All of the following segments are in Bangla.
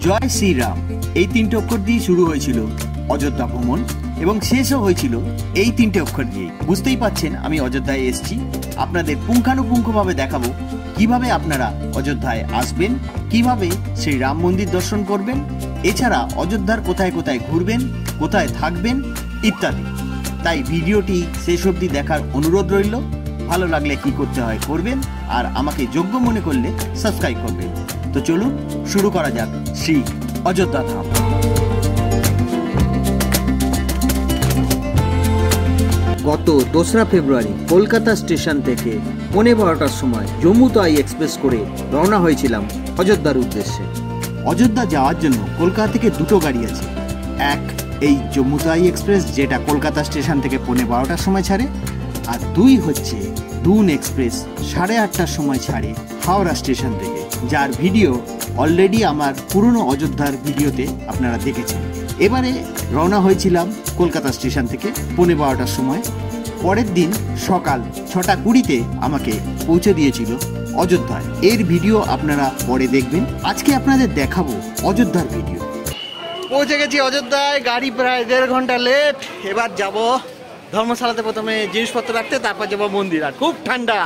জয় শ্রীরাম এই তিনটে অক্ষর দিয়ে শুরু হয়েছিল অযোধ্যা ভ্রমণ এবং শেষও হয়েছিল এই তিনটে অক্ষর দিয়ে। বুঝতেই পাচ্ছেন আমি অযোধ্যায় এসেছি। আপনাদের পুঙ্খানুপুঙ্খভাবে দেখাবো কিভাবে আপনারা অযোধ্যায় আসবেন, কিভাবে শ্রী রাম মন্দির দর্শন করবেন, এছাড়া অযোধ্যার কোথায় কোথায় ঘুরবেন, কোথায় থাকবেন ইত্যাদি। তাই ভিডিওটি শেষ অবধি দেখার অনুরোধ রইল। ভালো লাগলে কি করতে হয় করবেন, আর আমাকে যোগ্য মনে করলে সাবস্ক্রাইব করবেন। তো চলুন শুরু করা যাক শ্রী অযোধ্যা ধাম। গত 2রা ফেব্রুয়ারি কলকাতা স্টেশন থেকে 12:15টার সময় জম্মু তাওয়াই এক্সপ্রেস করে রওনা হয়েছিলাম অযোধ্যার উদ্দেশ্যে। অযোধ্যা যাওয়ার জন্য কলকাতা থেকে দুটো গাড়ি আছে। এক এই জম্মু তাওয়াই এক্সপ্রেস, যেটা কলকাতা স্টেশন থেকে 12:15টার সময় ছাড়ে, আর দুই হচ্ছে দুন এক্সপ্রেস 8:30টার সময় ছাড়ে হাওড়া স্টেশন থেকে, যার ভিডিও অলরেডি আমার পুরনো অযোধ্যার ভিডিওতে আপনারা দেখেছেন। এবারে রওনা হয়েছিলাম কলকাতা স্টেশন থেকে 12:15টার সময়। পরের দিন সকাল 6:20-তে আমাকে পৌঁছে দিয়েছিল অযোধ্যায়। এর ভিডিও আপনারা পরে দেখবেন। আজকে আপনাদের দেখাবো অযোধ্যার ভিডিও। পৌঁছে গেছি অযোধ্যায়, গাড়ি প্রায় 1.5 ঘন্টা লেট। এবার যাব ধর্মশালাতে, প্রথমে জিনিসপত্র রাখতে, তারপর যাবো মন্দির। আর খুব ঠান্ডা।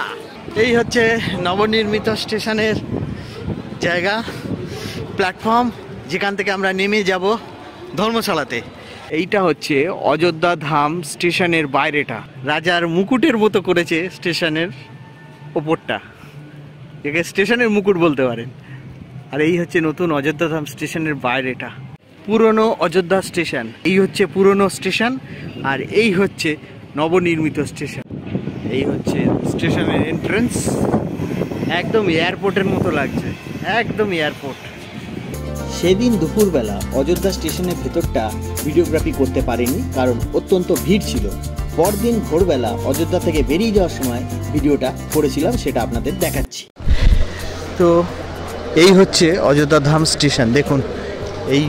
এই হচ্ছে নবনির্মিত স্টেশনের জায়গা, প্ল্যাটফর্ম, যেখান থেকে আমরা নেমে যাব ধর্মশালাতে। এইটা হচ্ছে অযোধ্যা ধাম স্টেশনের বাইরেটা। রাজার মুকুটের মতো করেছে স্টেশনের ওপরটা, একে স্টেশনের মুকুট বলতে পারেন। আর এই হচ্ছে নতুন অযোধ্যা ধাম স্টেশনের বাইরেটা, পুরনো অযোধ্যা স্টেশন। এই হচ্ছে পুরনো স্টেশন, আর এই হচ্ছে নবনির্মিত স্টেশন। এই হচ্ছে স্টেশনের এন্ট্রান্স। একদম এয়ারপোর্টের মতো লাগছে, একদম এয়ারপোর্ট। সেদিন দুপুরবেলা অযোধ্যা স্টেশনের ভেতরটা ভিডিওগ্রাফি করতে পারিনি, কারণ অত্যন্ত ভিড় ছিল। পরদিন ভোরবেলা অযোধ্যা থেকে বেরিয়ে যাওয়ার সময় ভিডিওটা করেছিলাম, সেটা আপনাদের দেখাচ্ছি। তো এই হচ্ছে অযোধ্যা ধাম স্টেশন। দেখুন এই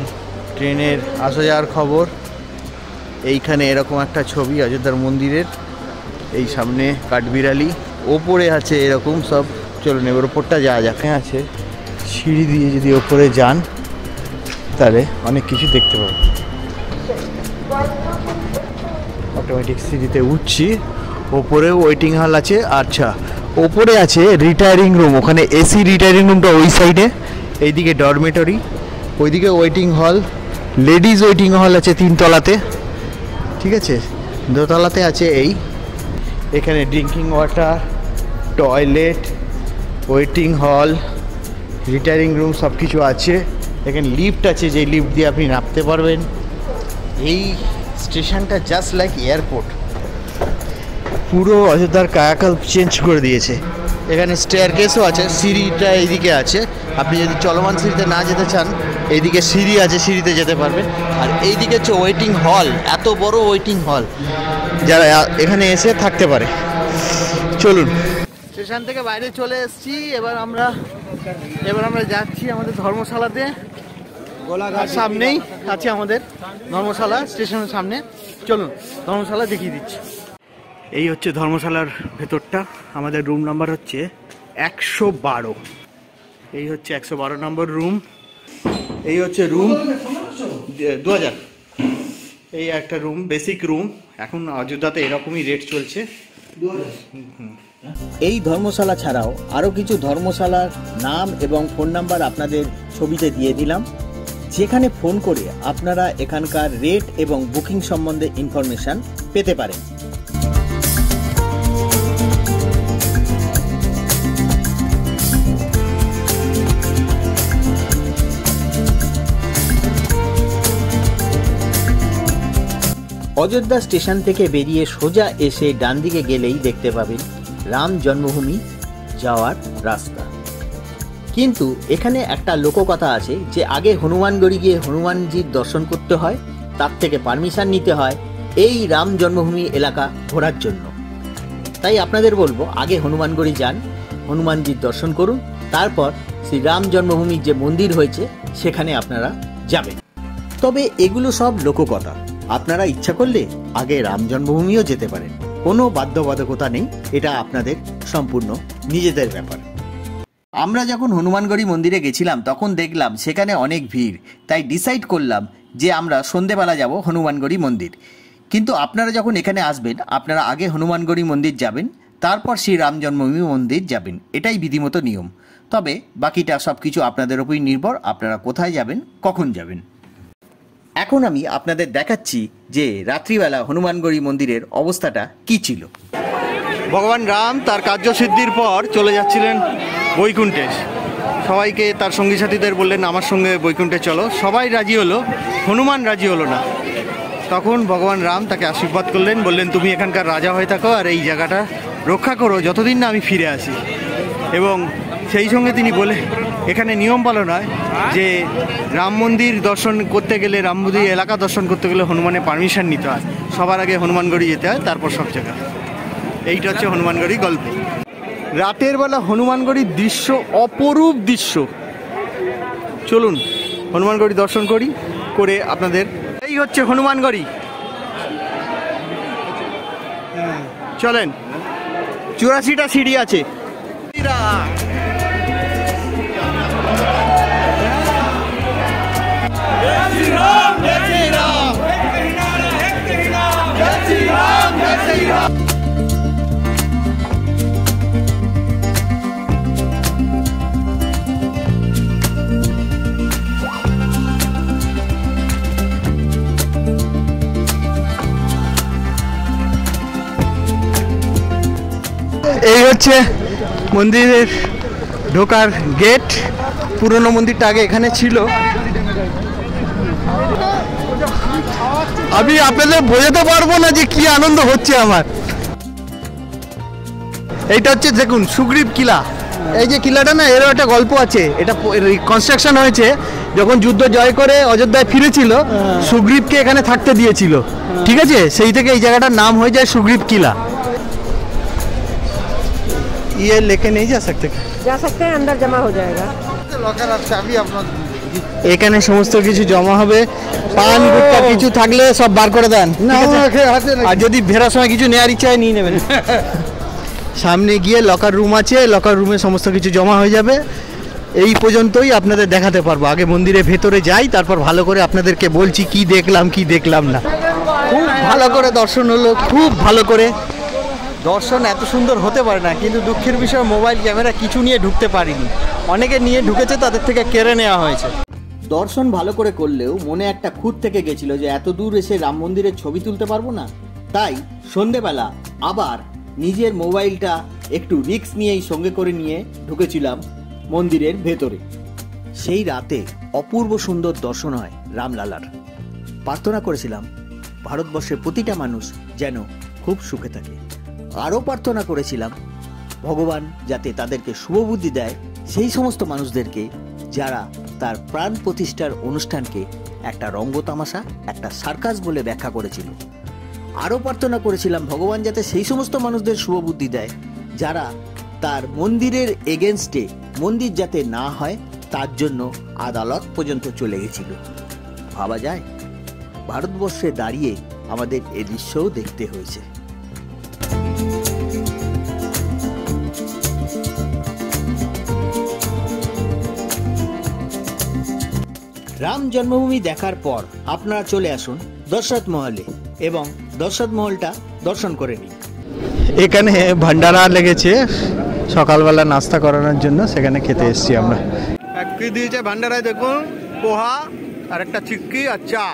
ট্রেনের আসা যাওয়ার খবর। এইখানে এরকম একটা ছবি অযোধ্যার মন্দিরের, এই সামনে কাঠবিড়ালি, ওপরে আছে এরকম সব। চলুন এবার ওপরটা যাওয়া যাক। আছে সিঁড়ি দিয়ে যদি ওপরে যান তাহলে অনেক কিছু দেখতে পাবেন। অটোমেটিক সিঁড়িতে উঠছি, ওপরে ওয়েটিং হল আছে। আচ্ছা, ওপরে আছে রিটায়ারিং রুম, ওখানে এসি রিটায়ারিং রুমটা ওই সাইডে। এইদিকে ডরমেটরি, ওইদিকে ওয়েটিং হল, লেডিজ ওয়েটিং হল আছে 3 তলাতে। ঠিক আছে, 2 তলাতে আছে এখানে ড্রিঙ্কিং ওয়াটার, টয়লেট, ওয়েটিং হল, রিটায়ারিং রুম সব কিছু আছে। এখানে লিফট আছে, যে লিফট দিয়ে আপনি নামতে পারবেন। এই স্টেশনটা জাস্ট লাইক এয়ারপোর্ট। পুরো অযোধ্যার কায়াকল্প চেঞ্জ করে দিয়েছে। এখানে স্টেয়ারকেসও আছে, সিঁড়িটা এইদিকে আছে। আপনি যদি চলমান সিঁড়িতে না যেতে চান, এইদিকে সিঁড়ি আছে, সিঁড়িতে যেতে পারবেন। আর এইদিকে হচ্ছে ওয়েটিং হল, এত বড় ওয়েটিং হল, যারা এখানে এসে থাকতে পারে। চলুন, স্টেশন থেকে বাইরে চলে এসেছি। এবার আমরা যাচ্ছি আমাদের ধর্মশালাতে। গোলাঘাট সামনেই আছে আমাদের ধর্মশালা, স্টেশনের সামনে। চলুন ধর্মশালা দেখিয়ে দিচ্ছি। এই হচ্ছে ধর্মশালার ভেতরটা। আমাদের রুম নাম্বার হচ্ছে 112। এই হচ্ছে 112 নম্বর রুম। এই হচ্ছে রুম 2000। এই একটা রুম, বেসিক রুম। এখন অযোধ্যাতে এরকমই রেট চলছে। এই ধর্মশালা ছাড়াও আরও কিছু ধর্মশালার নাম এবং ফোন নাম্বার আপনাদের ছবিতে দিয়ে দিলাম, যেখানে ফোন করে আপনারা এখানকার রেট এবং বুকিং সম্বন্ধে ইনফরমেশন পেতে পারেন। অযোধ্যা স্টেশন থেকে বেরিয়ে সোজা এসে ডান দিকে গেলেই দেখতে পাবেন রাম জন্মভূমি যাওয়ার রাস্তা। কিন্তু এখানে একটা লোককথা আছে যে আগে হনুমানগড়ি গিয়ে হনুমানজির দর্শন করতে হয়, তার থেকে পারমিশন নিতে হয় এই রাম জন্মভূমি এলাকা ঘোরার জন্য। তাই আপনাদের বলবো আগে হনুমানগড়ি যান, হনুমানজির দর্শন করুন, তারপর শ্রী রাম জন্মভূমির যে মন্দির হয়েছে সেখানে আপনারা যাবেন। তবে এগুলো সব লোককথা। আপনারা ইচ্ছা করলে আগে রাম জন্মভূমিও যেতে পারেন, কোনো বাধ্যবাধকতা নেই। এটা আপনাদের সম্পূর্ণ নিজেদের ব্যাপার। আমরা যখন হনুমানগড়ি মন্দিরে গেছিলাম তখন দেখলাম সেখানে অনেক ভিড়, তাই ডিসাইড করলাম যে আমরা সন্ধেবেলা যাব হনুমানগড়ি মন্দির। কিন্তু আপনারা যখন এখানে আসবেন আপনারা আগে হনুমানগড়ি মন্দির যাবেন, তারপর শ্রী রাম জন্মভূমি মন্দির যাবেন, এটাই বিধিমতো নিয়ম। তবে বাকিটা সব কিছু আপনাদের উপরই নির্ভর, আপনারা কোথায় যাবেন, কখন যাবেন। এখন আমি আপনাদের দেখাচ্ছি যে রাত্রিবেলা হনুমানগড়ি মন্দিরের অবস্থাটা কী ছিল। ভগবান রাম তার কার্যসিদ্ধির পর চলে যাচ্ছিলেন বৈকুণ্ঠে। সবাইকে তার সঙ্গী সাথীদের বললেন আমার সঙ্গে বৈকুণ্ঠে চলো। সবাই রাজি হলো, হনুমান রাজি হলো না। তখন ভগবান রাম তাকে আশীর্বাদ করলেন, বললেন তুমি এখানকার রাজা হয়ে থাকো আর এই জায়গাটা রক্ষা করো যতদিন না আমি ফিরে আসি। এবং সেই সঙ্গে তিনি বলে এখানে নিয়ম পালন হয় যে রাম মন্দির দর্শন করতে গেলে, রাম মন্দির এলাকা দর্শন করতে গেলে হনুমানের পারমিশন নিতে হয়। সবার আগে হনুমানগড়ি যেতে হয়, তারপর সব জায়গা। এইটা হচ্ছে হনুমানগড়ি গল্প। রাতের বেলা হনুমানগড়ির দৃশ্য অপরূপ দৃশ্য। চলুন হনুমানগড়ি দর্শন করি, করে আপনাদের। এই হচ্ছে হনুমানগড়ি, চলেন। 84টা সিঁড়ি আছে। এই হচ্ছে মন্দিরের ঢোকার গেট। পুরনো মন্দিরটা আগে এখানে ছিল। আমি আপনাদের বোঝাতে পারবো না যে কি আনন্দ হচ্ছে আমার। এইটা হচ্ছে দেখুন সুগ্রীব কিলা। এই যে কিলাটা না, এরও একটা গল্প আছে। এটা কনস্ট্রাকশন হয়েছে যখন যুদ্ধ জয় করে অযোধ্যায় ফিরেছিল, সুগ্রীবকে এখানে থাকতে দিয়েছিল, ঠিক আছে? সেই থেকে এই জায়গাটার নাম হয়ে যায় সুগ্রীব কিলা। ये लेके नहीं जा सकते हैं, अंदर जमा हो जाएगा। এখানে সমস্ত কিছু জমা হবে। পান গুটকা কিছু থাকলে সব বার করে দেন, আর যদি ফেরার সময় কিছু নেওয়ার ইচ্ছা হয় নিয়ে নেবেন। সামনে গিয়ে লকার রুম আছে, লকার রুমে সমস্ত কিছু জমা হয়ে যাবে। এই পর্যন্তই আপনাদের দেখাতে পারবো। আগে মন্দিরের ভেতরে যাই, তারপর ভালো করে আপনাদেরকে বলছি কি দেখলাম কি দেখলাম না। খুব ভালো করে দর্শন হলো, খুব ভালো করে দর্শন। এত সুন্দর হতে পারে না, কিন্তু দুঃখের বিষয় মোবাইল ক্যামেরা কিছু নিয়ে ঢুকতে পারিনি। অনেকে নিয়ে ঢুকেছে, তাদের থেকে কেড়ে নেওয়া হয়েছে। দর্শন ভালো করে করলেও মনে একটা খুঁত থেকে গেছিল যে এত দূর এসে রাম মন্দিরের ছবি তুলতে পারবো না। তাই সন্ধেবেলা আবার নিজের মোবাইলটা একটু রিস্ক নিয়েই সঙ্গে করে নিয়ে ঢুকেছিলাম মন্দিরের ভেতরে। সেই রাতে অপূর্ব সুন্দর দর্শন হয় রামলালার। প্রার্থনা করেছিলাম ভারতবর্ষের প্রতিটা মানুষ যেন খুব সুখে থাকে। আরও প্রার্থনা করেছিলাম ভগবান যাতে তাদেরকে শুভবুদ্ধি দেয় সেই সমস্ত মানুষদেরকে যারা তার প্রাণ প্রতিষ্ঠার অনুষ্ঠানকে একটা রঙ্গতামাশা, একটা সার্কাস বলে ব্যাখ্যা করেছিল। আরও প্রার্থনা করেছিলাম ভগবান যাতে সেই সমস্ত মানুষদের শুভবুদ্ধি দেয় যারা তার মন্দিরের এগেনস্টে, মন্দির যাতে না হয় তার জন্য আদালত পর্যন্ত চলে গেছিল। ভাবা যায় ভারতবর্ষে দাঁড়িয়ে আমাদের এ দৃশ্যও দেখতে হয়েছে। রাম জন্মভূমি দেখার পর আপনারা চলে আসুন দশরথ মহলে এবং দশরথ মহলটা দর্শন করে নিন। এখানে ভান্ডারা লেগেছে সকালবেলা নাস্তা করানোর জন্য, সেখানে খেতে এসেছি আমরা। কি দিয়েছে ভান্ডারায় দেখুন, পোহা আর একটা চিক্কি আর চা।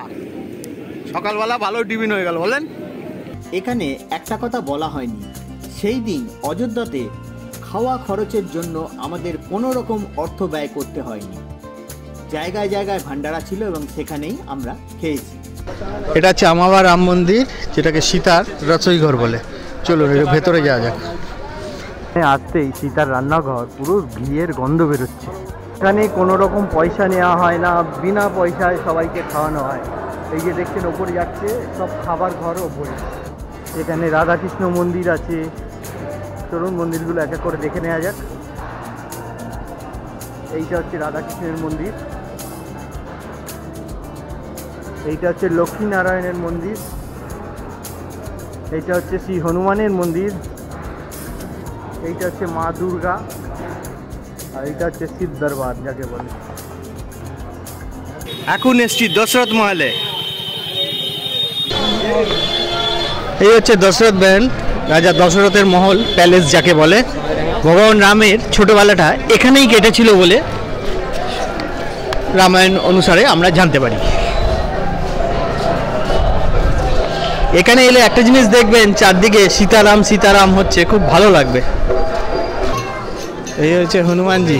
সকালবেলা ভালো টিফিন হয়ে গেল বলেন। এখানে একটা কথা বলা হয়নি, সেই দিন অযোধ্যাতে খাওয়া খরচের জন্য আমাদের কোনো রকম অর্থ ব্যয় করতে হয়নি। জায়গায় জায়গায় ভান্ডারা ছিল এবং সেখানেই আমরা খেয়েছি। এটা হচ্ছে আমাবা রাম মন্দির, যেটাকে সীতার রসোইঘর বলে। চলুন ভেতরে যাওয়া যাক। আসতেই সীতার রান্নাঘর, পুরো ঘিয়ের গন্ধ বেরোচ্ছে। এখানে কোনো রকম পয়সা নেওয়া হয় না, বিনা পয়সায় সবাইকে খাওয়ানো হয়। এই যে দেখছেন ওপরে যাচ্ছে সব খাবার ঘর ওপরে। এখানে রাধাকৃষ্ণ মন্দির আছে। চলুন মন্দিরগুলো এক এক করে দেখে নেওয়া যাক। এইটা হচ্ছে রাধাকৃষ্ণের মন্দির, এইটা হচ্ছে লক্ষ্মীনারায়ণের মন্দির, এইটা হচ্ছে শ্রী হনুমানের মন্দির, এইটা হচ্ছে মা দুর্গা, আর এটা হচ্ছে শিব দরবার যাকে বলে। এখন এসছি দশরথ মহলে। এই হচ্ছে দশরথ মহল, রাজা দশরথের মহল, প্যালেস যাকে বলে। ভগবান রামের ছোটবেলাটা এখানেই কেটেছিল বলে রামায়ণ অনুসারে আমরা জানতে পারি। এখানে এলে একটা জিনিস দেখবেন, চারদিকে সীতারাম সীতারাম হচ্ছে, খুব ভালো লাগবে। এই হচ্ছে হনুমানজি,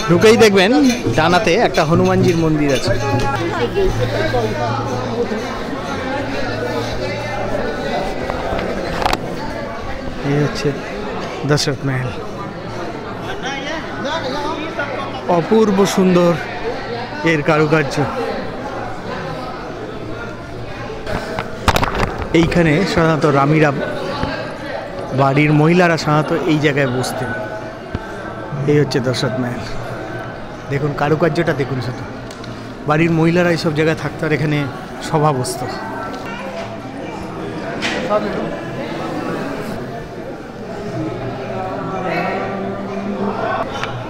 ঢুকেই দেখবেন ডানাতে একটা হনুমানজির মন্দির আছে। এই হচ্ছে দশরথ মহল, অপূর্ব সুন্দর এর কারুকার্য। এইখানে সাধারণত রামীরা, বাড়ির মহিলারা সাধারণত এই জায়গায় বসতেন। এই হচ্ছে দশরথ মহল, দেখুন কারুকার্যটা দেখুন শুধু। বাড়ির মহিলারা এইসব জায়গায় থাকতো আর এখানে সভা বসত।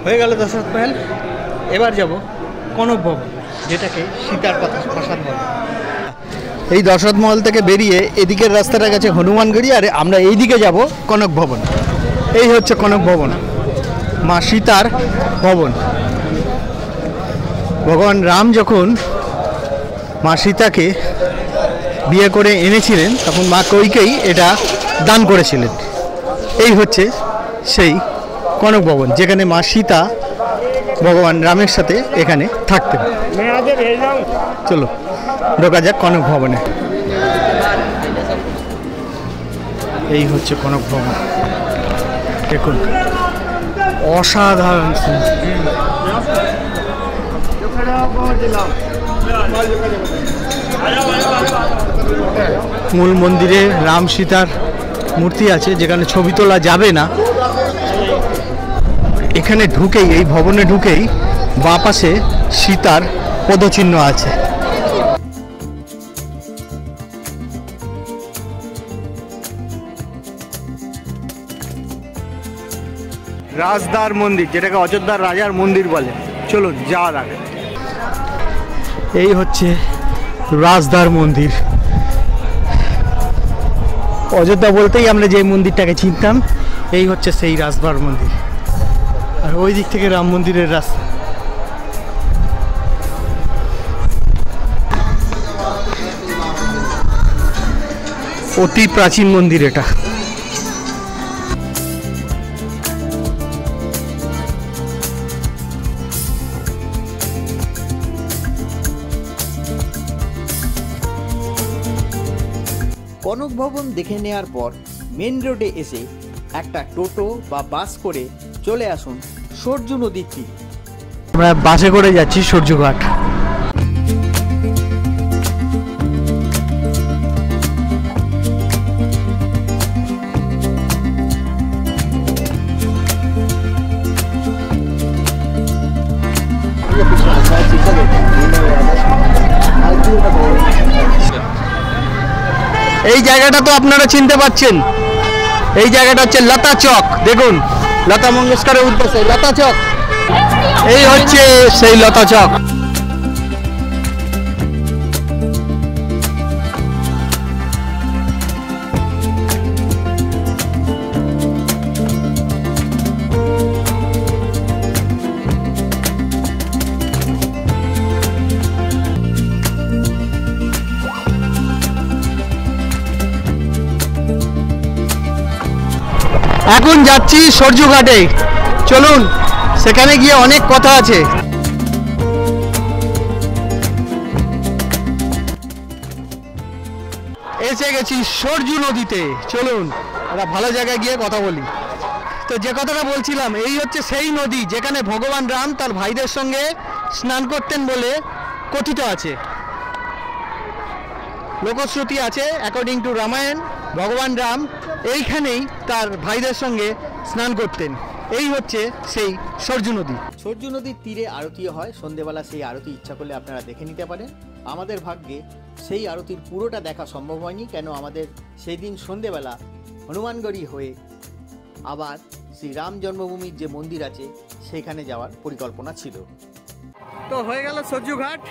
হয়ে গেল দশরথ মহল। এবার যাব কনক ভবন, যেটাকে সীতার প্রাসাদ বলে। এই দশরথ মহল থেকে বেরিয়ে এদিকের রাস্তাটা গেছে হনুমানগড়ি, আর আমরা এই দিকে যাব কনক ভবন। এই হচ্ছে কনক ভবন, মা সীতার ভবন। ভগবান রাম যখন মা সীতাকে বিয়ে করে এনেছিলেন তখন মা কৈকেয়ী এটা দান করেছিলেন। এই হচ্ছে সেই কনক ভবন, যেখানে মা সীতা ভগবান রামের সাথে এখানে থাকতেন। চলো ঢোকা যাক কনক ভবনে। এই হচ্ছে কনক ভবন, দেখুন অসাধারণ। মূল মন্দিরে রাম সীতার মূর্তি আছে, যেখানে ছবি তোলা যাবে না। এখানে ঢুকেই, এই ভবনে ঢুকেই বাঁ পাশে সীতার পদচিহ্ন আছে। রাজদার মন্দির, যেটাকে অযোধ্যার রাজার মন্দির বলে। চলুন যাওয়ার আগে। এই হচ্ছে রাজদার মন্দির। অযোধ্যা বলতেই আমরা যে মন্দিরটাকে চিনতাম, এই হচ্ছে সেই রাজদার মন্দির। আর ওই দিক থেকে রাম মন্দিরের রাস্তা। অতি প্রাচীন মন্দির এটা। কনক ভবন দেখে নেওয়ার পর মেন রোডে এসে একটা টোটো বা বাস করে চলে আসুন সরজু নদীর তীরে। আমরা বাসে করে যাচ্ছি সূর্যঘাট। এই জায়গাটা তো আপনারা চিনতে পাচ্ছেন, এই জায়গাটা হচ্ছে লতা চক। দেখুন লতা মঙ্গেশকরের উদ্দেশ্যে লতা চক। এই হচ্ছে সেই লতা চক। এখন যাচ্ছি সরজু ঘাটে, চলুন সেখানে গিয়ে অনেক কথা আছে। এসে গেছি সরজু নদীতে, চলুন একটা ভালো জায়গায় গিয়ে কথা বলি। তো যে কথাটা বলছিলাম, এই হচ্ছে সেই নদী যেখানে ভগবান রাম তার ভাইদের সঙ্গে স্নান করতেন বলে কথিত আছে। লোকশ্রুতি আছে, অ্যাকর্ডিং টু রামায়ণ, ভগবান রাম এইখানেই তার ভাইদের সঙ্গে স্নান করতেন। এই হচ্ছে সেই সরজু নদী। সরজু নদীর তীরে আরতি হয় সন্ধেবেলা। সেই আরতি ইচ্ছা করলে আপনারা দেখে নিতে পারেন। আমাদের ভাগ্যে সেই আরতির পুরোটা দেখা সম্ভব হয়নি, কেন আমাদের সেই দিন সন্ধেবেলা হনুমানগড়ি হয়ে আবার শ্রীরাম জন্মভূমির যে মন্দির আছে সেখানে যাওয়ার পরিকল্পনা ছিল। তো হয়ে গেল সরজুঘাট,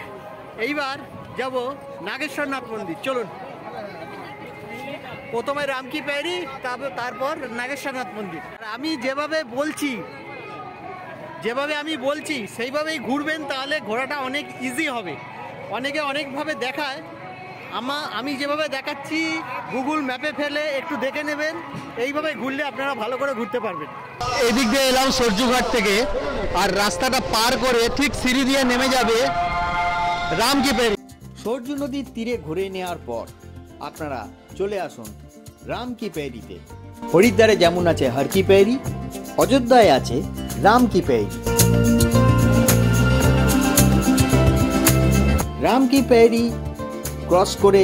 এইবার যাব নাগেশ্বরনাথ মন্দির। চলুন, প্রথমে রামকি পেরি, তারপর নাগেশ্বরনাথ মন্দির। আর আমি যেভাবে বলছি সেইভাবেই ঘুরবেন, তাহলে ঘোরাটা অনেক ইজি হবে। অনেকে অনেকভাবে দেখায়, আমি যেভাবে দেখাচ্ছি গুগল ম্যাপে ফেলে একটু দেখে নেবেন, এইভাবে ঘুরলে আপনারা ভালো করে ঘুরতে পারবেন। এই দিক দিয়ে এলাম সরজুঘাট থেকে, আর রাস্তাটা পার করে ঠিক সিঁড়ি দিয়ে নেমে যাবে রামকি পেরি। সরজু নদীর তীরে ঘুরে নেওয়ার পর আপনারা চলে আসুন রামকি পেরিতে। হরিদ্বারে যেমন আছে হরকি পেরি, অযোধ্যায় আছে রামকি পেরি। রামকি পেরি ক্রস করে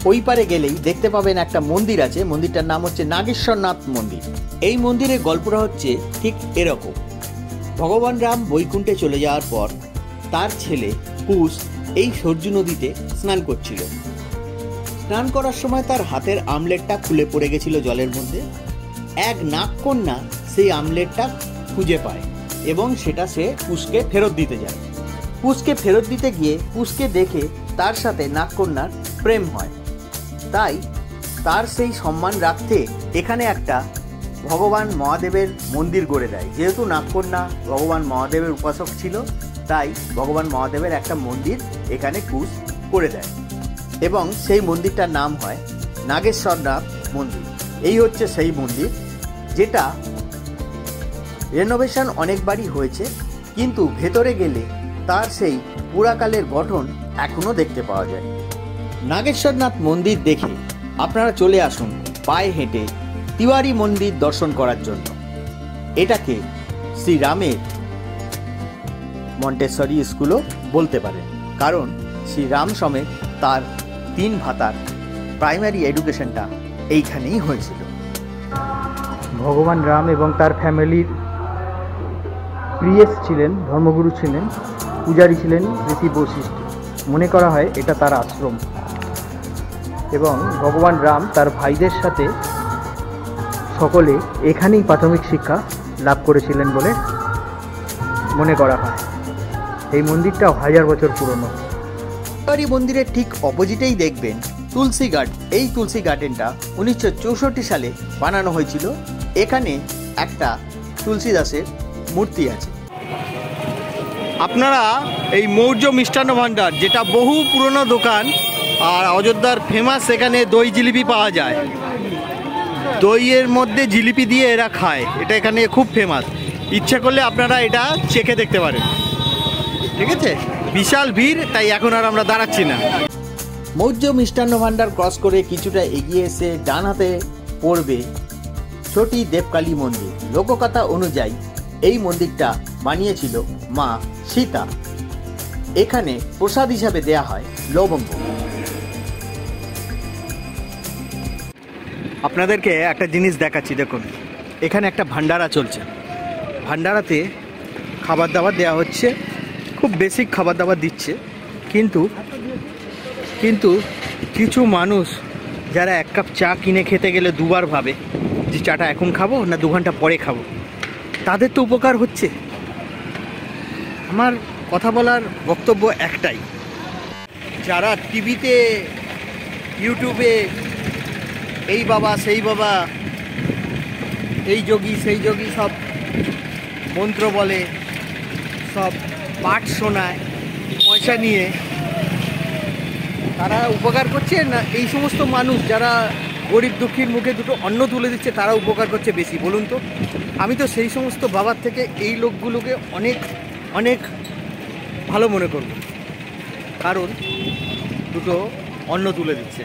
ওই পারে গেলেই দেখতে পাবেন একটা মন্দির আছে, মন্দিরটার নাম হচ্ছে নাগেশ্বরনাথ মন্দির। এই মন্দিরের গল্পটা হচ্ছে ঠিক এরকম। ভগবান রাম বৈকুণ্ঠে চলে যাওয়ার পর তার ছেলে কুশ এই সরজু নদীতে স্নান করছিল। স্নান করার সময় তার হাতের আমলেটটা খুলে পড়ে গেছিল জলের মধ্যে। এক নাগকন্যা সেই আমলেটটা খুঁজে পায় এবং সেটা সে কুশকে ফেরত দিতে যায়। কুশকে ফেরত দিতে গিয়ে কুশকে দেখে তার সাথে নাগকন্যার প্রেম হয়। তাই তার সেই সম্মান রাখতে এখানে একটা ভগবান মহাদেবের মন্দির গড়ে দেয়। যেহেতু নাগকন্যা ভগবান মহাদেবের উপাসক ছিল, তাই ভগবান মহাদেবের একটা মন্দির এখানে কুশ করে দেয় এবং সেই মন্দিরটার নাম হয় নাগেশ্বরনাথ মন্দির। এই হচ্ছে সেই মন্দির, যেটা রেনোভেশন অনেকবারই হয়েছে, কিন্তু ভেতরে গেলে তার সেই পুরাকালের গঠন এখনো দেখতে পাওয়া যায়। নাগেশ্বরনাথ মন্দির দেখে আপনারা চলে আসুন পায়ে হেঁটে তিওয়ারি মন্দির দর্শন করার জন্য। এটাকে শ্রীরামের মন্টেশ্বরী স্কুলও বলতে পারেন, কারণ শ্রীরাম সমেত তার 3 ভাতার প্রাইমারি এডুকেশনটা এইখানেই হয়েছিল। ভগবান রাম এবং তার ফ্যামিলির প্রিয়েস ছিলেন, ধর্মগুরু ছিলেন, পূজারী ছিলেন ঋষি বশিষ্ঠ। মনে করা হয় এটা তার আশ্রম, এবং ভগবান রাম তার ভাইদের সাথে সকলে এখানেই প্রাথমিক শিক্ষা লাভ করেছিলেন বলে মনে করা হয়। এই মন্দিরটাও 1000 বছর পুরনো। তিওয়ারি মন্দিরের ঠিক অপোজিটেই দেখবেন তুলসী গার্ডেন। এই তুলসী গার্ডেনটা 1964 সালে বানানো হয়েছিল। এখানে একটা তুলসীদাসের মূর্তি আছে। আপনারা এই মৌর্য মিষ্টান্ন ভাণ্ডার, যেটা বহু পুরনো দোকান আর অযোধ্যার ফেমাস, এখানে দই জিলিপি পাওয়া যায়। দইয়ের মধ্যে জিলিপি দিয়ে এরা খায়, এটা এখানে খুব ফেমাস। ইচ্ছা করলে আপনারা এটা চেখে দেখতে পারেন। ঠিক আছে, বিশাল ভিড়, তাই এখন আর আমরা দাঁড়াচ্ছি না। মৌর্য মিষ্টান্ন ভাণ্ডার ক্রস করে কিছুটা এগিয়ে এসে ডান হাতে পড়বে ছোটি দেবকালী মন্দির। লোককথা অনুযায়ী এই মন্দিরটা বানিয়েছিল মা সীতা। এখানে প্রসাদ হিসাবে দেয়া হয় লবঙ্গ। আপনাদেরকে একটা জিনিস দেখাচ্ছি, দেখুন এখানে একটা ভান্ডারা চলছে। ভান্ডারাতে খাবার দাবার দেওয়া হচ্ছে, খুব বেসিক খাবার দাবার দিচ্ছে, কিন্তু কিছু মানুষ যারা 1 কাপ চা কিনে খেতে গেলে দুবার ভাবে যে চাটা এখন খাবো না 2 ঘন্টা পরে খাবো, তাদের তো উপকার হচ্ছে। আমার কথা বলার বক্তব্য একটাই, যারা টিভিতে ইউটিউবে এই বাবা সেই বাবা, এই যোগী সেই যোগী সব মন্ত্র বলে, সব পাঠ শোনায় পয়সা নিয়ে, তারা উপকার করছে না এই সমস্ত মানুষ যারা গরিব দুঃখীর মুখে দুটো অন্ন তুলে দিচ্ছে তারা উপকার করছে বেশি? বলুন তো। আমি তো সেই সমস্ত বাবার থেকে এই লোকগুলোকে অনেক অনেক ভালো মনে করব, কারণ দুটো অন্ন তুলে দিচ্ছে,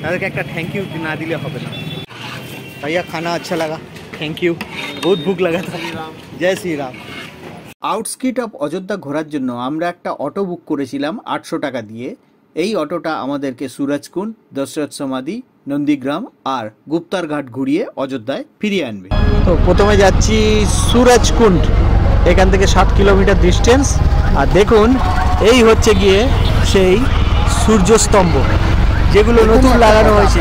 তাদেরকে একটা থ্যাংক ইউ না দিলে হবে না। भैया खाना अच्छा लगा, थैंक यू, बहुत भूख लगा था। जय श्री राम। আউটস্কিট অফ অযোধ্যা ঘোরার জন্য আমরা একটা অটো বুক করেছিলাম 800 টাকা দিয়ে। এই অটোটা আমাদেরকে সুরজকুণ্ড, দশরথ সমাধি, নন্দীগ্রাম আর গুপ্তার ঘাট ঘুরিয়ে অযোধ্যায় ফিরিয়ে আনবে। তো প্রথমে যাচ্ছি সুরজকুণ্ড, এখান থেকে 7 কিলোমিটার ডিস্টেন্স। আর দেখুন এই হচ্ছে গিয়ে সেই সূর্যস্তম্ভ যেগুলো নতুন লাগানো হয়েছে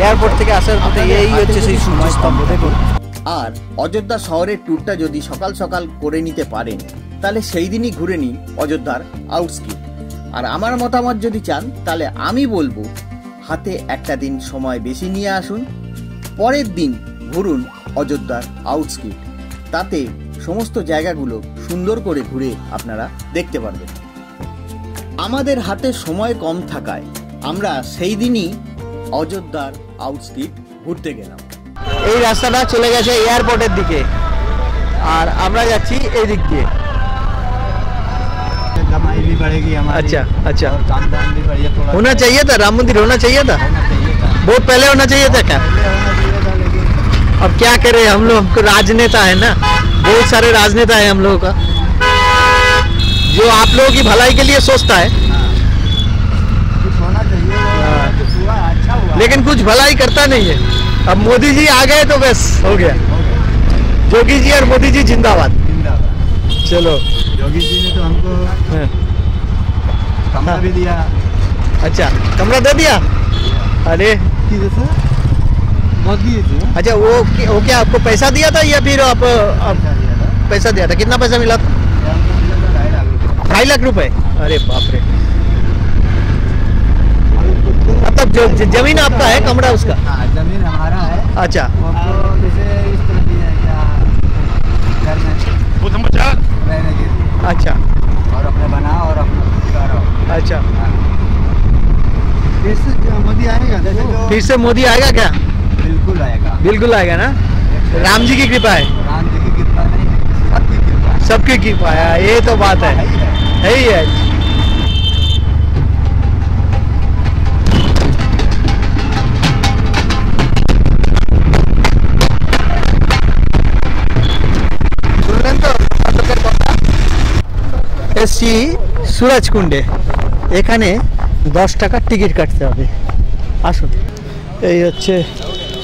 এয়ারপোর্ট থেকে আসার পথে। এই হচ্ছে সেই সূর্যস্তম্ভ। দেখুন আর অযোধ্যা শহরের ট্যুরটা যদি সকাল সকাল করে নিতে পারেন তাহলে সেই দিনই ঘুরে নিন অযোধ্যার আউটস্কিট। আর আমার মতামত যদি চান তাহলে আমি বলবো হাতে একটা দিন সময় বেশি নিয়ে আসুন, পরের দিন ঘুরুন অযোধ্যার আউটস্কিট। তাতে সমস্ত জায়গাগুলো সুন্দর করে ঘুরে আপনারা দেখতে পারবেন। আমাদের হাতে সময় কম থাকায় আমরা সেই দিনই অযোধ্যার আউটস্কিট ঘুরতে গেলাম। এই রাস্তাটা চলে গেছে এয়ারপোর্টের দিকে, আর আমরা যাচ্ছি এই দিক দিয়ে। कमाई भी बढ़ेगी हमारी। अच्छा अच्छा, और काम धाम भी बढ़िया, थोड़ा होना चाहिए था, राम मंदिर होना चाहिए था, होना चाहिए था, बहुत पहले होना चाहिए था क्या? पहले होना चाहिए था, लेकिन अब क्या करें, हम लोग राजनेता है ना, बहुत सारे राजनेता है हम लोगों का, जो आप लोगों की भलाई के लिए सोचता है कुछ होना चाहिए। हाँ। कुछ हुआ, अच्छा हुआ, लेकिन कुछ भलाई करता नहीं है। अब मोदी जी आ गए तो बस हो गया। जोगी जी और मोदी जी जिंदाबाद। जिंदाबाद। चलो योगी जी ने तो हमको हाँ। कमरा भी दिया। अच्छा, कमरा दे दिया। अरे बहुत दिए थे, अच्छा, वो क्या आपको पैसा दिया था या फिर आप पैसा दिया था? कितना पैसा मिला था? 2.5 लाख रुपए। अरे बाप रे, मतलब जो जमीन आपका है, कमरा उसका? हाँ, जमीन हमारा है। अच्छा हमको जैसे इस तरह की है क्या घर में रहने के लिए, अच्छा और अपने बना और अपना करो। अच्छा, फिर से मोदी आएगा, जैसे जो फिर से मोदी आएगा क्या? बिल्कुल आएगा। बिल्कुल आएगा ना, राम जी की कृपा है, राम जी की कृपा नहीं, सबकी कृपा है। सबकी कृपा है, ये तो बात है, है ही है। এসছি সুরজকুণ্ডে, এখানে 10 টাকার টিকিট কাটতে হবে। আসুন, এই হচ্ছে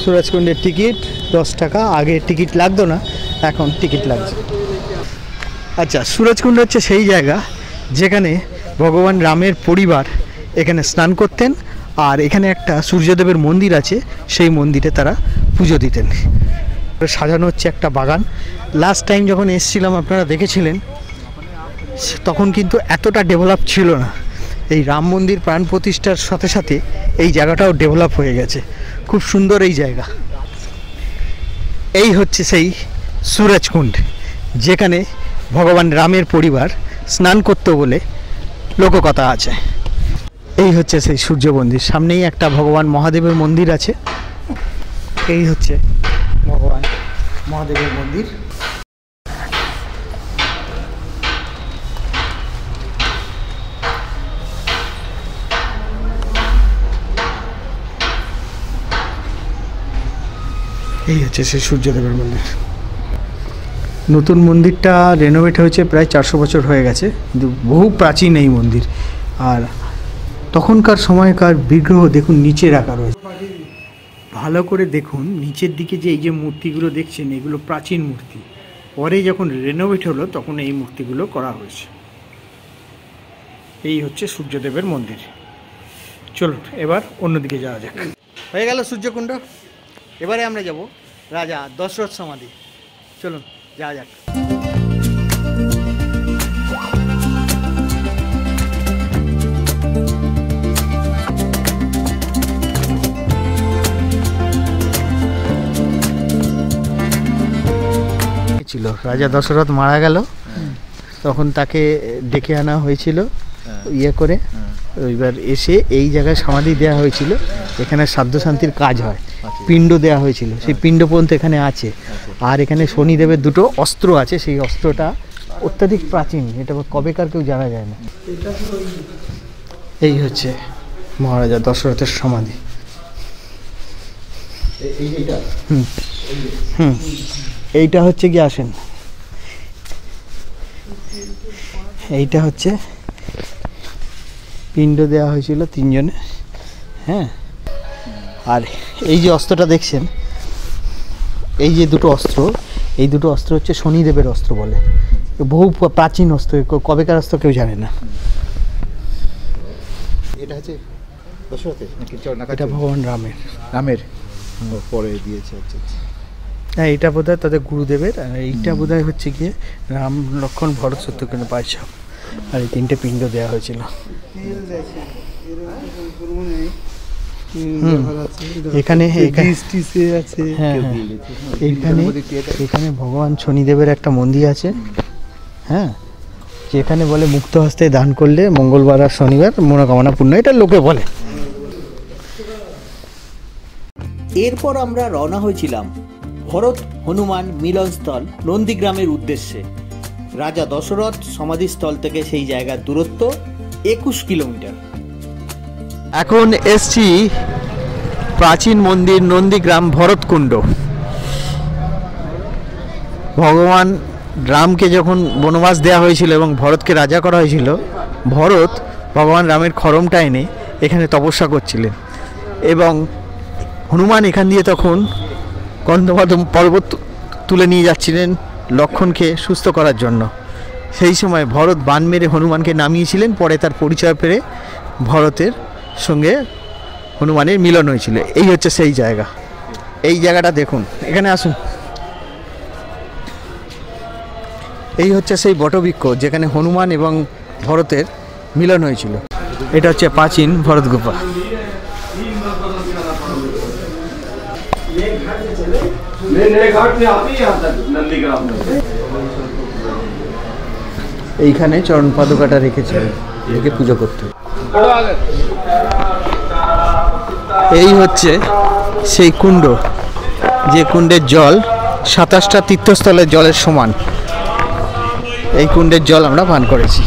সুরজকুণ্ডের টিকিট, 10 টাকা। আগে টিকিট লাগতো না, এখন টিকিট লাগছে। আচ্ছা, সুরজকুণ্ড হচ্ছে সেই জায়গা যেখানে ভগবান রামের পরিবার এখানে স্নান করতেন, আর এখানে একটা সূর্যদেবের মন্দির আছে, সেই মন্দিরে তারা পুজো দিতেন। সাজানো হচ্ছে একটা বাগান। লাস্ট টাইম যখন এসেছিলাম আপনারা দেখেছিলেন, তখন কিন্তু এতটা ডেভেলপ ছিল না। এই রাম মন্দির প্রাণ প্রতিষ্ঠার সাথে সাথে এই জায়গাটাও ডেভেলপ হয়ে গেছে, খুব সুন্দর এই জায়গা। এই হচ্ছে সেই সুরজকুণ্ড যেখানে ভগবান রামের পরিবার স্নান করত বলে লোককথা আছে। এই হচ্ছে সেই সূর্য মন্দির, সামনেই একটা ভগবান মহাদেবের মন্দির আছে। এই হচ্ছে ভগবান মহাদেবের মন্দির। এই হচ্ছে সেই সূর্যদেবের মন্দির। নতুন মন্দিরটা রেনোভেট হয়েছে, প্রায় 400 বছর হয়ে গেছে, কিন্তু বহু প্রাচীন এই মন্দির। আর তখনকার সময়কার বিগ্রহ দেখুন নিচে রাখা রয়েছে। ভালো করে দেখুন নিচের দিকে যে এই যে মূর্তিগুলো দেখছেন, এগুলো প্রাচীন মূর্তি। পরে যখন রেনোভেট হলো তখন এই মূর্তিগুলো করা হয়েছে। এই হচ্ছে সূর্যদেবের মন্দির। চলুন এবার অন্যদিকে যাওয়া যাক। হয়ে গেল সূর্যকুণ্ড, এবারে আমরা যাব রাজা দশরথ সমাধি। চলুন যাওয়া যাক। ছিল রাজা দশরথ মারা গেল, তখন তাকে ডেকে আনা হয়েছিল ইয়ে করে, এবার এসে এই জায়গায় সমাধি দেওয়া হয়েছিল। এখানে শ্রাদ্ধ শান্তির কাজ হয়, পিণ্ড দেওয়া হয়েছিল, সেই পিণ্ড পর্যন্ত এখানে আছে। আর এখানে শনিদেবের 2টো অস্ত্র আছে, সেই অস্ত্রটা অত্যাধিক প্রাচীন, এটা কবেকার কেউ জানা যায় না। এই হচ্ছে মহারাজা দশরথের সমাধি। এইটা হচ্ছে কি, আসেন, এইটা হচ্ছে পিণ্ড দেওয়া হয়েছিল 3 জনে। হ্যাঁ, আর এই যে অস্ত্রটা দেখছেন, এই যে 2টো অস্ত্র, এই 2টো অস্ত্র হচ্ছে শনিদেবের অস্ত্র বলে, বহু প্রাচীন অস্ত্র, কবেকার অস্ত্র কেউ জানে না। এটা হচ্ছে দশরথের নাকি এটা ভগবান রামের রামের পরে দিয়েছে। আচ্ছা, হ্যাঁ, এটা বোধহয় তাদের গুরুদেবের, আর এইটা বোধহয় হচ্ছে গিয়ে রাম লক্ষ্মণ ভরত শত্রুঘ্ন পাইছাম, আর এই 3টে পিণ্ড দেওয়া হয়েছিল। এখানে এখানে ভগবান শনিদেবের একটা মন্দির আছে, হ্যাঁ, যেখানে বলে মুক্ত হস্তে দান করলে মঙ্গলবার আর শনিবার মনোকামনা পূর্ণ, এটা লোকে বলে। এরপর আমরা রওনা হয়েছিলাম ভরত হনুমান মিলনস্থল নন্দীগ্রামের উদ্দেশ্যে। রাজা দশরথ সমাধিস্থল থেকে সেই জায়গার দূরত্ব 21 কিলোমিটার। এখন এসছি প্রাচীন মন্দির নন্দীগ্রাম ভরতকুণ্ড। ভগবান রামকে যখন বনবাস দেওয়া হয়েছিল এবং ভরতকে রাজা করা হয়েছিল, ভরত ভগবান রামের খড়মটা এনে এখানে তপস্যা করছিলেন এবং হনুমান এখান দিয়ে তখন গন্ধমাদন পর্বত তুলে নিয়ে যাচ্ছিলেন লক্ষ্মণকে সুস্থ করার জন্য। সেই সময় ভরত বান মেরে হনুমানকে নামিয়েছিলেন, পরে তার পরিচয় পেয়ে ভরতের সঙ্গে হনুমানের মিলন হয়েছিল। এই হচ্ছে সেই জায়গা। এই জায়গাটা দেখুন, এখানে আসুন। এই হচ্ছে সেই বটবৃক্ষ যেখানে হনুমান এবং ভরতের মিলন হয়েছিল। এটা হচ্ছে প্রাচীন ভরত গুফা। এইখানে চরণ পাদুকাটা রেখেছিলেন, রেখে পুজো করতে। এই হচ্ছে সেই কুণ্ড, যে কুণ্ডের জল 27টা তীর্থস্থলের জলের সমান। এই কুণ্ডের জল আমরা পান করেছি।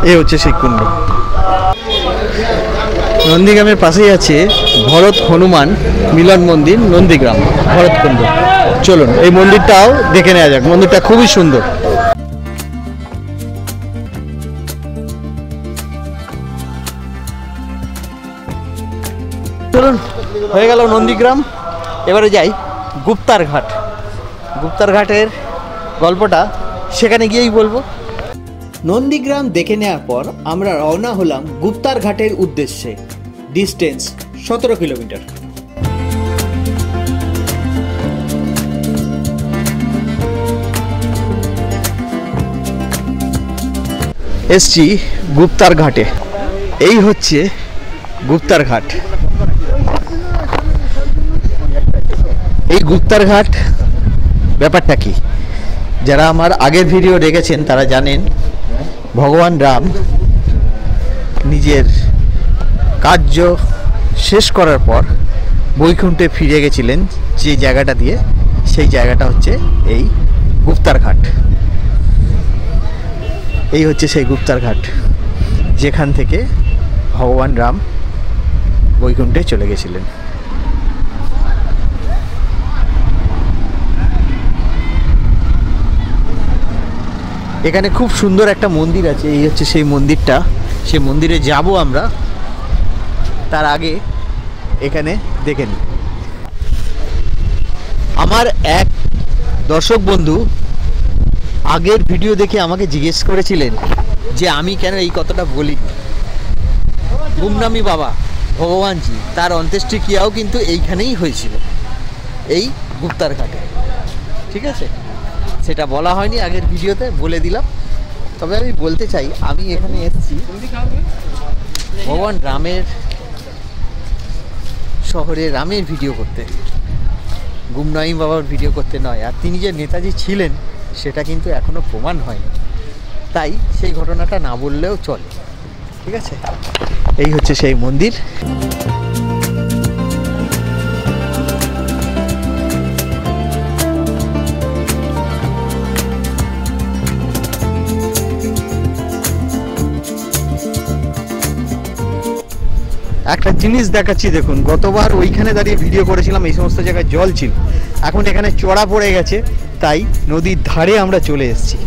এই হচ্ছে সেই কুণ্ড। নন্দীগ্রামের পাশেই আছে ভরত হনুমান মিলন মন্দির, নন্দীগ্রাম ভরতকুণ্ড। চলুন এই মন্দিরটাও দেখে নেওয়া যাক। মন্দিরটা খুবই সুন্দর। চলুন, হয়ে গেল নন্দীগ্রাম। এবারে যাই গুপ্তার ঘাট। গুপ্তার ঘাটের গল্পটা সেখানে গিয়েই বলবো। নন্দীগ্রাম দেখে নেওয়ার পর আমরা রওনা হলাম গুপ্তার ঘাটের উদ্দেশ্যে। Distance 17 kilometre. এসছি গুপ্তার ঘাটে। এই হচ্ছে গুপ্তার ঘাট। এই গুপ্তার ঘাট ব্যাপারটা কি, যারা আমার আগের ভিডিও দেখেছেন তারা জানেন ভগবান রাম নিজের কার্য শেষ করার পর বৈকুণ্ঠে ফিরে গেছিলেন যে জায়গাটা দিয়ে, সেই জায়গাটা হচ্ছে এই গুপ্তার ঘাট। এই হচ্ছে সেই গুপ্তার ঘাট যেখান থেকে ভগবান রাম বৈকুণ্ঠে চলে গেছিলেন। এখানে খুব সুন্দর একটা মন্দির আছে। এই হচ্ছে সেই মন্দিরটা। সেই মন্দিরে যাব আমরা, তার আগে এখানে দেখে নিই। আমার এক দর্শক বন্ধু আগের ভিডিও দেখে আমাকে জিজ্ঞেস করেছিলেন যে আমি কেন এই কথাটা বলি। গুমনামি বাবা ভগবানজি তার অন্ত্যেষ্টিক্রিয়াও কিন্তু এইখানেই হয়েছিল, এই গুপ্তার ঘাটে। ঠিক আছে, সেটা বলা হয়নি আগের ভিডিওতে, বলে দিলাম। তবে আমি বলতে চাই, আমি এখানে এসেছি ভগবান রামের শহরে রামের ভিডিও করতে, গুমনামি বাবার ভিডিও করতে নয়। আর তিনি যে নেতাজি ছিলেন সেটা কিন্তু এখনো প্রমাণ হয়নি, তাই সেই ঘটনাটা না বললেও চলে। ঠিক আছে, এই হচ্ছে সেই মন্দির। একটা জিনিস দেখাচ্ছি দেখুন, গতবার ওইখানে দাঁড়িয়ে ভিডিও করেছিলাম, এই সমস্ত জায়গায় জল ছিল, এখন এখানে চড়া পড়ে গেছে, তাই নদীর ধারে আমরা চলে এসেছি,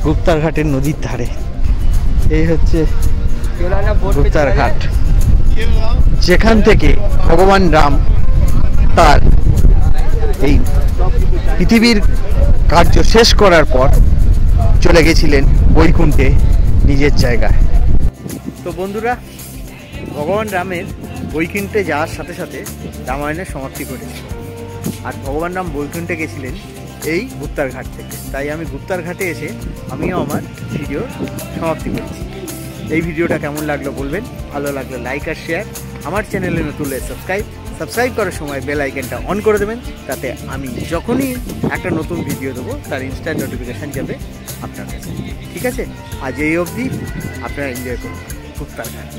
গুপ্তার ঘাটের নদীর ধারে। এই হচ্ছে গুপ্তার ঘাট, যেখান থেকে ভগবান রাম তার এই পৃথিবীর কার্য শেষ করার পর চলে গেছিলেন বৈকুণ্ঠে নিজের জায়গায়। তো বন্ধুরা, ভগবান রামের বৈকুণ্ঠে যাওয়ার সাথে সাথে রামায়ণের সমাপ্তি ঘটেছে। আর ভগবান রাম বৈকুণ্ঠে গেছিলেন এই গুপ্তার ঘাট থেকে। তাই আমি গুপ্তার ঘাটে এসে আমিও আমার ভিডিও সমাপ্তি করছি। এই ভিডিওটা কেমন লাগলো বলবেন, ভালো লাগলে লাইক আর শেয়ার, আমার চ্যানেলে নতুন হলে সাবস্ক্রাইব করার সময় বেল আইকনটা অন করে দেবেন, তাতে আমি যখনই একটা নতুন ভিডিও দেবো তার ইনস্ট্যান্ট নোটিফিকেশান যাবে আপনার কাছে। ঠিক আছে, আজ এই অবধি, আপনারা এনজয় করুন গুপ্তার ঘাট।